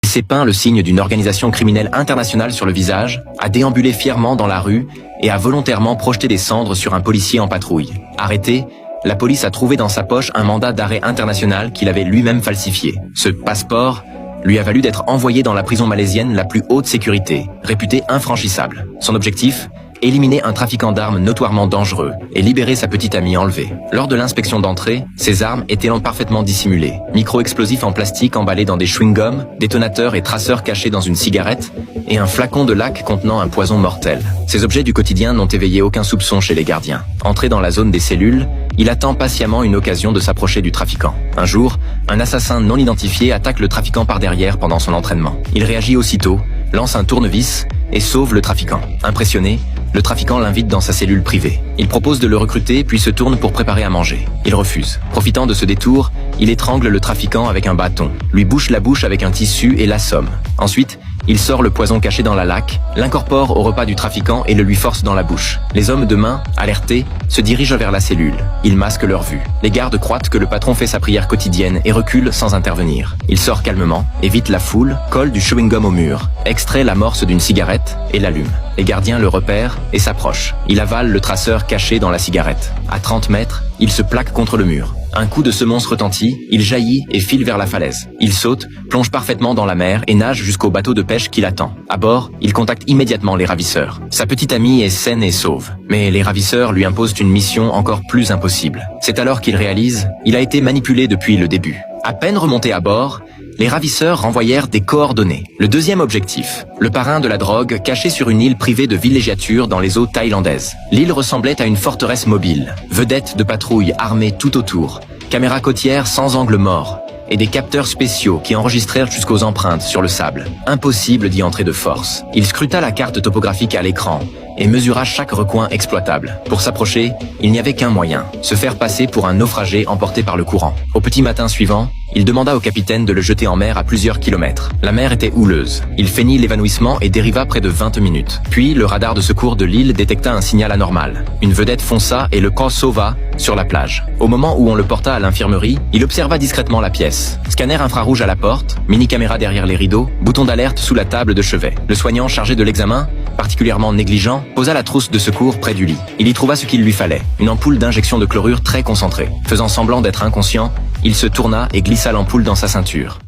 s'est peint le signe d'une organisation criminelle internationale sur le visage, a déambulé fièrement dans la rue et a volontairement projeté des cendres sur un policier en patrouille. Arrêté, la police a trouvé dans sa poche un mandat d'arrêt international qu'il avait lui-même falsifié. Ce passeport lui a valu d'être envoyé dans la prison malaisienne la plus haute sécurité, réputée infranchissable. Son objectif ? Éliminer un trafiquant d'armes notoirement dangereux et libérer sa petite amie enlevée. Lors de l'inspection d'entrée, ces armes étaient parfaitement dissimulées. Micro-explosifs en plastique emballés dans des chewing-gums, détonateurs et traceurs cachés dans une cigarette, et un flacon de laque contenant un poison mortel. Ces objets du quotidien n'ont éveillé aucun soupçon chez les gardiens. Entré dans la zone des cellules, il attend patiemment une occasion de s'approcher du trafiquant. Un jour, un assassin non identifié attaque le trafiquant par derrière pendant son entraînement. Il réagit aussitôt, lance un tournevis et sauve le trafiquant. Impressionné, le trafiquant l'invite dans sa cellule privée. Il propose de le recruter puis se tourne pour préparer à manger. Il refuse. Profitant de ce détour, il étrangle le trafiquant avec un bâton, lui bouche la bouche avec un tissu et l'assomme. Ensuite, il sort le poison caché dans la laque, l'incorpore au repas du trafiquant et le lui force dans la bouche. Les hommes de main, alertés, se dirigent vers la cellule. Ils masquent leur vue. Les gardes croient que le patron fait sa prière quotidienne et recule sans intervenir. Il sort calmement, évite la foule, colle du chewing-gum au mur, extrait l'amorce d'une cigarette et l'allume. Les gardiens le repèrent et s'approchent. Il avale le traceur caché dans la cigarette. À 30 mètres, il se plaque contre le mur. Un coup de semonce retentit, il jaillit et file vers la falaise. Il saute, plonge parfaitement dans la mer et nage jusqu'au bateau de pêche qui l'attend. À bord, il contacte immédiatement les ravisseurs. Sa petite amie est saine et sauve. Mais les ravisseurs lui imposent une mission encore plus impossible. C'est alors qu'il réalise, il a été manipulé depuis le début. À peine remonté à bord, les ravisseurs renvoyèrent des coordonnées. Le deuxième objectif, le parrain de la drogue caché sur une île privée de villégiature dans les eaux thaïlandaises. L'île ressemblait à une forteresse mobile, vedettes de patrouilles armées tout autour, caméras côtières sans angle mort, et des capteurs spéciaux qui enregistrèrent jusqu'aux empreintes sur le sable. Impossible d'y entrer de force. Il scruta la carte topographique à l'écran et mesura chaque recoin exploitable. Pour s'approcher, il n'y avait qu'un moyen, se faire passer pour un naufragé emporté par le courant. Au petit matin suivant, il demanda au capitaine de le jeter en mer à plusieurs kilomètres. La mer était houleuse. Il feignit l'évanouissement et dériva près de 20 minutes. Puis, le radar de secours de l'île détecta un signal anormal. Une vedette fonça et le corps sauva sur la plage. Au moment où on le porta à l'infirmerie, il observa discrètement la pièce. Scanner infrarouge à la porte, mini-caméra derrière les rideaux, bouton d'alerte sous la table de chevet. Le soignant chargé de l'examen, particulièrement négligent, posa la trousse de secours près du lit. Il y trouva ce qu'il lui fallait, une ampoule d'injection de chlorure très concentrée. Faisant semblant d'être inconscient, il se tourna et glissa l'ampoule dans sa ceinture.